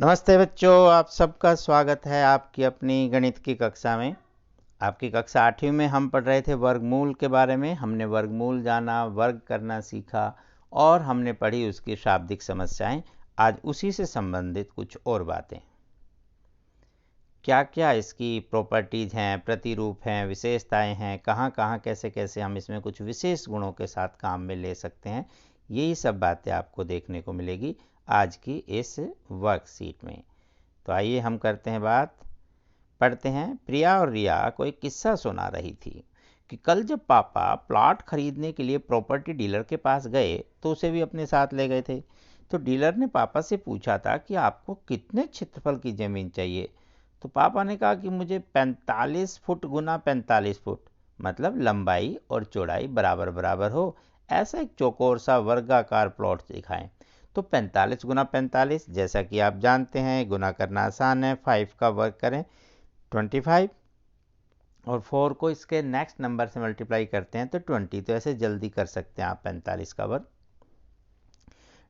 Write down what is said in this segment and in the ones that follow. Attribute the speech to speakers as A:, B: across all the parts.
A: नमस्ते बच्चों, आप सबका स्वागत है आपकी अपनी गणित की कक्षा में। आपकी कक्षा 8वीं में हम पढ़ रहे थे वर्गमूल के बारे में। हमने वर्गमूल जाना, वर्ग करना सीखा और हमने पढ़ी उसकी शाब्दिक समस्याएं। आज उसी से संबंधित कुछ और बातें, क्या क्या इसकी प्रॉपर्टीज हैं, प्रतिरूप हैं, विशेषताएं हैं, कहाँ कहाँ कैसे कैसे हम इसमें कुछ विशेष गुणों के साथ काम में ले सकते हैं, यही सब बातें आपको देखने को मिलेगी आज की इस वर्कशीट में। तो आइए हम करते हैं बात, पढ़ते हैं। प्रिया और रिया को एक किस्सा सुना रही थी कि कल जब पापा प्लॉट खरीदने के लिए प्रॉपर्टी डीलर के पास गए तो उसे भी अपने साथ ले गए थे। तो डीलर ने पापा से पूछा था कि आपको कितने क्षेत्रफल की ज़मीन चाहिए। तो पापा ने कहा कि मुझे 45 फुट गुना 45 फुट, मतलब लंबाई और चौड़ाई बराबर बराबर हो, ऐसा एक चौकोर सा वर्गाकार प्लॉट दिखाएं। तो 45 गुना 45, जैसा कि आप जानते हैं गुना करना आसान है, 5 का वर्ग करें 25 और 4 को इसके नेक्स्ट नंबर से मल्टीप्लाई करते हैं तो 20। तो ऐसे जल्दी कर सकते हैं आप 45 का वर्ग।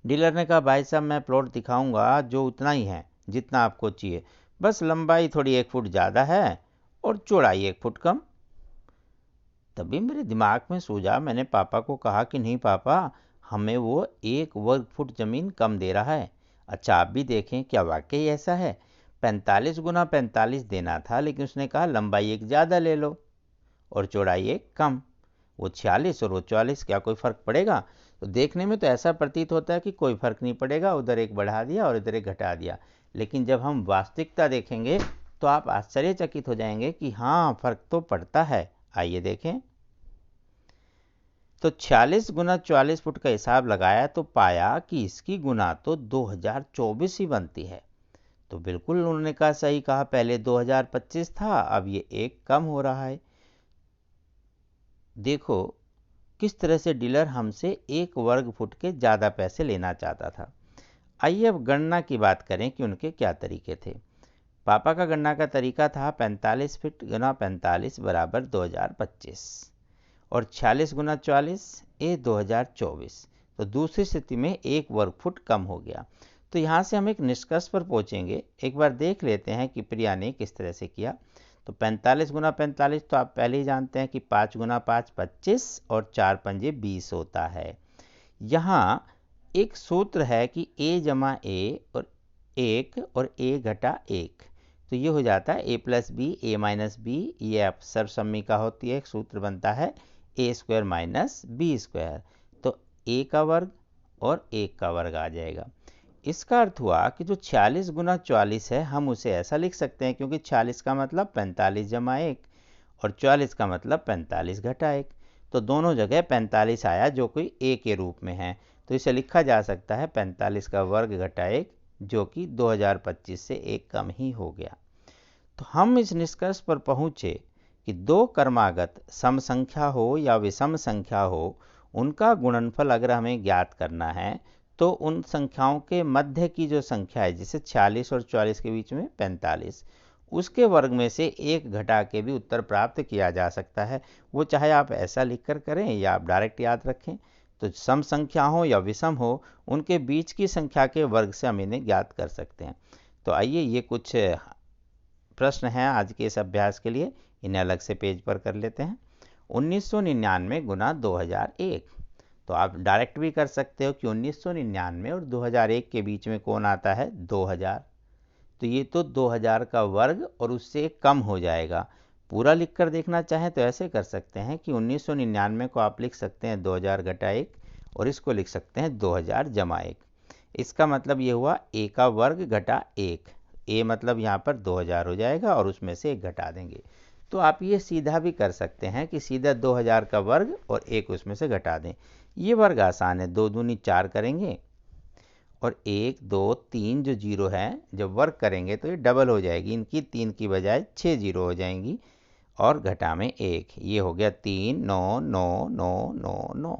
A: डीलर ने कहा भाई साहब मैं प्लॉट दिखाऊंगा जो उतना ही है जितना आपको चाहिए, बस लंबाई थोड़ी 1 फुट ज़्यादा है और चौड़ाई 1 फुट कम। तभी मेरे दिमाग में सूझा, मैंने पापा को कहा कि नहीं पापा, हमें वो 1 वर्ग फुट ज़मीन कम दे रहा है। अच्छा आप भी देखें क्या वाकई ऐसा है। 45 गुना 45 देना था, लेकिन उसने कहा लंबाई 1 ज़्यादा ले लो और चौड़ाई 1 कम। वो 46 और वो 44, क्या कोई फ़र्क पड़ेगा? तो देखने में तो ऐसा प्रतीत होता है कि कोई फ़र्क नहीं पड़ेगा, उधर एक बढ़ा दिया और इधर एक घटा दिया। लेकिन जब हम वास्तविकता देखेंगे तो आप आश्चर्यचकित हो जाएंगे कि हाँ, फ़र्क तो पड़ता है। आइए देखें। तो 46 गुना 44 फुट का हिसाब लगाया तो पाया कि इसकी गुना तो 2024 ही बनती है। तो बिल्कुल उन्होंने कहा, सही कहा, पहले 2025 था, अब ये 1 कम हो रहा है। देखो किस तरह से डीलर हमसे 1 वर्ग फुट के ज़्यादा पैसे लेना चाहता था। आइए अब गणना की बात करें कि उनके क्या तरीके थे। पापा का गणना का तरीका था 45 फुट गुना 45 बराबर 2025 और 46 गुना 44 ये 2024। तो दूसरी स्थिति में 1 वर्ग फुट कम हो गया। तो यहाँ से हम एक निष्कर्ष पर पहुँचेंगे। एक बार देख लेते हैं कि प्रिया ने किस तरह से किया। तो 45 गुना 45 तो आप पहले ही जानते हैं कि 5 गुना 5 25 और 4 पंजे 20 होता है। यहाँ एक सूत्र है कि a जमा a और 1 और a घटा 1, तो ये हो जाता है a plus B a minus B. ये आप सर्वसम्मी का होती है, एक सूत्र बनता है a square minus B square. तो a का वर्ग और 1 का वर्ग आ जाएगा। इसका अर्थ हुआ कि जो 46 गुना 44 है हम उसे ऐसा लिख सकते हैं, क्योंकि 46 का मतलब 45 जमा 1 और 44 का मतलब 45 घटा 1। तो दोनों जगह 45 आया जो कोई a के रूप में है। तो इसे लिखा जा सकता है 45 का वर्ग घटा 1, जो कि 2025 से 1 कम ही हो गया। तो हम इस निष्कर्ष पर पहुँचे कि दो क्रमागत सम संख्या हो या विषम संख्या हो, उनका गुणनफल अगर हमें ज्ञात करना है तो उन संख्याओं के मध्य की जो संख्या है, जैसे 46 और 44 के बीच में 45, उसके वर्ग में से 1 घटा के भी उत्तर प्राप्त किया जा सकता है। वो चाहे आप ऐसा लिखकर करें या आप डायरेक्ट याद रखें। तो सम संख्या हो या विषम हो, उनके बीच की संख्या के वर्ग से हम इन्हें ज्ञात कर सकते हैं। तो आइए ये कुछ प्रश्न हैं आज के इस अभ्यास के लिए, इन्हें अलग से पेज पर कर लेते हैं। 1999 गुना 2001, तो आप डायरेक्ट भी कर सकते हो कि 1999 और 2001 के बीच में कौन आता है, 2000। तो ये तो 2000 का वर्ग और उससे कम हो जाएगा। पूरा लिख कर देखना चाहें तो ऐसे कर सकते हैं कि 1999 को आप लिख सकते हैं 2000 घटा 1 और इसको लिख सकते हैं 2000 जमा 1। इसका मतलब ये हुआ a का वर्ग घटा 1। a मतलब यहाँ पर 2000 हो जाएगा और उसमें से 1 घटा देंगे। तो आप ये सीधा भी कर सकते हैं कि सीधा 2000 का वर्ग और 1 उसमें से घटा दें। ये वर्ग आसान है, 2 दूनी 4 करेंगे और 1 2 3 जो जीरो है जब वर्ग करेंगे तो ये डबल हो जाएगी, इनकी 3 की बजाय 6 जीरो हो जाएंगी और घटा में 1, ये हो गया 3 9 9 9 9 9।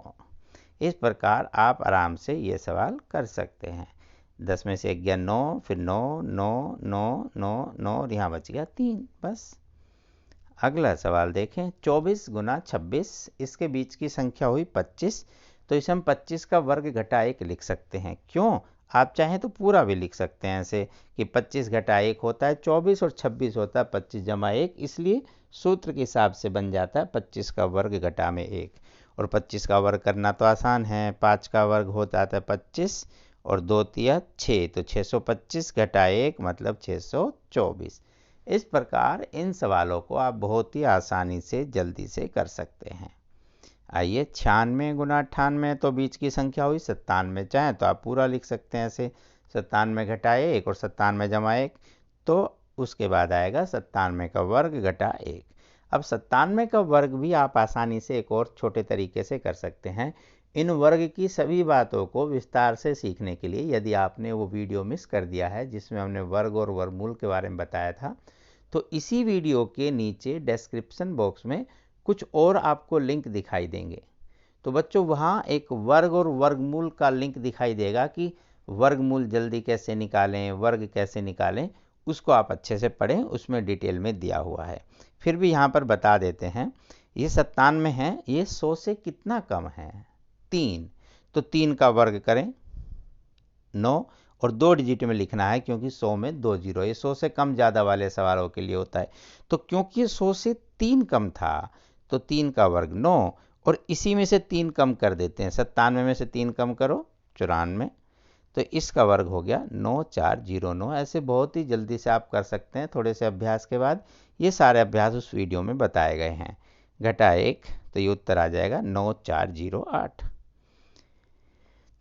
A: इस प्रकार आप आराम से ये सवाल कर सकते हैं। 10 में से 1 गया 9, फिर 9 9 9 9 9 और यहाँ बच गया 3, बस। अगला सवाल देखें। 24 गुना 26, इसके बीच की संख्या हुई 25। तो इसे हम 25 का वर्ग घटा 1 लिख सकते हैं। क्यों? आप चाहें तो पूरा भी लिख सकते हैं ऐसे कि 25 घटा 1 होता है 24 और 26 होता है 25 जमा 1, इसलिए सूत्र के हिसाब से बन जाता है 25 का वर्ग घटा में 1। और 25 का वर्ग करना तो आसान है, 5 का वर्ग हो जाता है 25 और 2 तिया 6, तो 625 घटा 1 मतलब 624। इस प्रकार इन सवालों को आप बहुत ही आसानी से जल्दी से कर सकते हैं। आइए 96 गुना 98, तो बीच की संख्या हुई 97, चाहें तो आप पूरा लिख सकते हैं ऐसे 97 घटाए 1 और 97 जमा 1, तो उसके बाद आएगा 97 का वर्ग घटा 1। अब 97 का वर्ग भी आप आसानी से एक और छोटे तरीके से कर सकते हैं। इन वर्ग की सभी बातों को विस्तार से सीखने के लिए यदि आपने वो वीडियो मिस कर दिया है जिसमें हमने वर्ग और वर्गमूल के बारे में बताया था, तो इसी वीडियो के नीचे डिस्क्रिप्शन बॉक्स में कुछ और आपको लिंक दिखाई देंगे। तो बच्चों वहाँ एक वर्ग और वर्गमूल का लिंक दिखाई देगा कि वर्गमूल जल्दी कैसे निकालें, वर्ग कैसे निकालें, उसको आप अच्छे से पढ़ें, उसमें डिटेल में दिया हुआ है। फिर भी यहाँ पर बता देते हैं, ये 97 है, ये 100 से कितना कम है? 3, तो 3 का वर्ग करें 9 और 2 डिजिट में लिखना है क्योंकि 100 में 2 जीरो, ये 100 से कम ज़्यादा वाले सवालों के लिए होता है। तो क्योंकि ये 100 से 3 कम था तो 3 का वर्ग 9 और इसी में से 3 कम कर देते हैं, 97 में से 3 कम करो 94, तो इसका वर्ग हो गया 9409। ऐसे बहुत ही जल्दी से आप कर सकते हैं थोड़े से अभ्यास के बाद। ये सारे अभ्यास उस वीडियो में बताए गए हैं। घटा 1, तो ये उत्तर आ जाएगा 9408।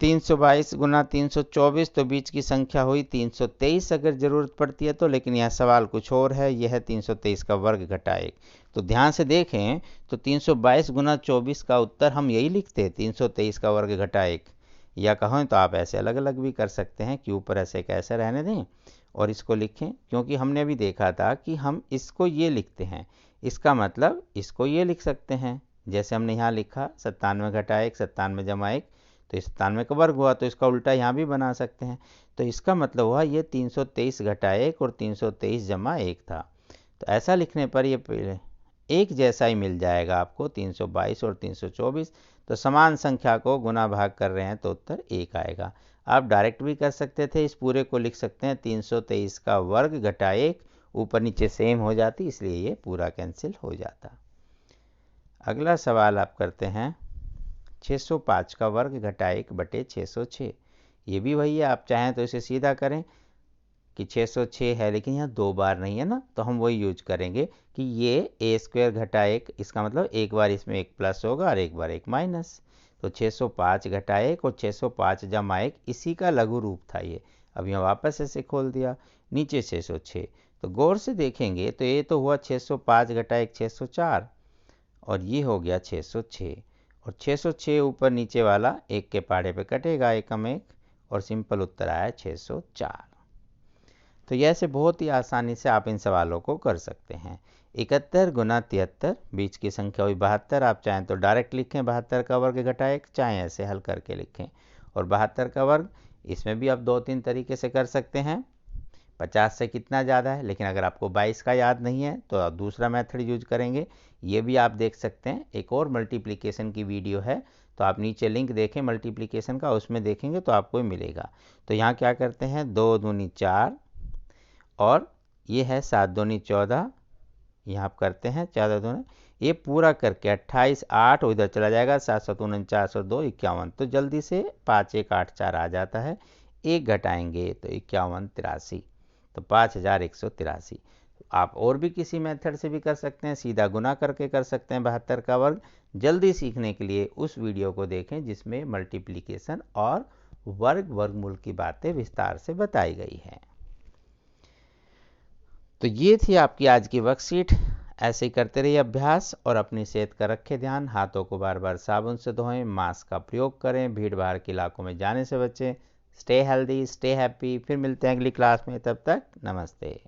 A: 322 गुना 324, तो बीच की संख्या हुई 323 अगर ज़रूरत पड़ती है तो, लेकिन यह सवाल कुछ और है, यह है 323 का वर्ग घटा 1। तो ध्यान से देखें तो 322 गुना 24 का उत्तर हम यही लिखते हैं 323 का वर्ग घटा 1, या कहें तो आप ऐसे अलग अलग भी कर सकते हैं कि ऊपर ऐसे कैसे रहने दें और इसको लिखें, क्योंकि हमने अभी देखा था कि हम इसको ये लिखते हैं, इसका मतलब इसको ये लिख सकते हैं, जैसे हमने यहाँ लिखा 97 घटा 1 97 जमा 1, तो 97 का वर्ग हुआ, तो इसका उल्टा यहाँ भी बना सकते हैं। तो इसका मतलब हुआ ये 323 घटा 1 और 323 जमा 1 था। तो ऐसा लिखने पर ये एक जैसा ही मिल जाएगा आपको 322 और 324। तो समान संख्या को गुना भाग कर रहे हैं तो उत्तर 1 आएगा। आप डायरेक्ट भी कर सकते थे, इस पूरे को लिख सकते हैं 323 का वर्ग घटा 1, ऊपर नीचे सेम हो जाती, इसलिए ये पूरा कैंसिल हो जाता। अगला सवाल आप करते हैं 605 का वर्ग घटा 1 बटे 606। ये भी वही है, आप चाहें तो इसे सीधा करें कि 606 है, लेकिन यहाँ 2 बार नहीं है ना, तो हम वही यूज करेंगे कि ये ए स्क्वायर घटा 1, इसका मतलब एक बार इसमें एक प्लस होगा और एक बार एक माइनस। तो 605 घटा 1 और 605 जमा 1 इसी का लघु रूप था ये। अब यहाँ वापस ऐसे खोल दिया, नीचे 606, तो गौर से देखेंगे तो ये तो हुआ 605 घटा 1 604 और ये हो गया 606, और 606 ऊपर नीचे वाला एक के पहाड़े पे कटेगा, एकम एक, और सिंपल उत्तर आया 604। तो यह से बहुत ही आसानी से आप इन सवालों को कर सकते हैं। 71 गुना 73, बीच की संख्या हुई 72, आप चाहें तो डायरेक्ट लिखें 72 का वर्ग घटा 1, चाहें ऐसे हल करके लिखें। और 72 का वर्ग इसमें भी आप 2-3 तरीके से कर सकते हैं। 50 से कितना ज़्यादा है, लेकिन अगर आपको 22 का याद नहीं है तो आप दूसरा मेथड यूज करेंगे, ये भी आप देख सकते हैं। एक और मल्टीप्लिकेशन की वीडियो है, तो आप नीचे लिंक देखें मल्टीप्लिकेशन का, उसमें देखेंगे तो आपको मिलेगा। तो यहाँ क्या करते हैं 2 दूनी 4 और ये है 7 दूनी 14, यहाँ आप करते हैं 14 दूनी, ये पूरा करके 28 8 उधर चला जाएगा, 7 7 49 और 2 51, तो जल्दी से 5 1 8 4 आ जाता है। एक घटाएंगे तो 51 83, तो 5183। आप और भी किसी मेथड से भी कर सकते हैं, सीधा गुना करके कर सकते हैं 72 का वर्ग। जल्दी सीखने के लिए उस वीडियो को देखें जिसमें मल्टीप्लिकेशन और वर्ग वर्गमूल की बातें विस्तार से बताई गई हैं। तो ये थी आपकी आज की वर्कशीट। ऐसे ही करते रहिए अभ्यास और अपनी सेहत का रखें ध्यान। हाथों को बार बार साबुन से धोएं, मास्क का प्रयोग करें, भीड़ भाड़ के इलाकों में जाने से बचें। Stay healthy, stay happy. फिर मिलते हैं अगली क्लास में, तब तक नमस्ते।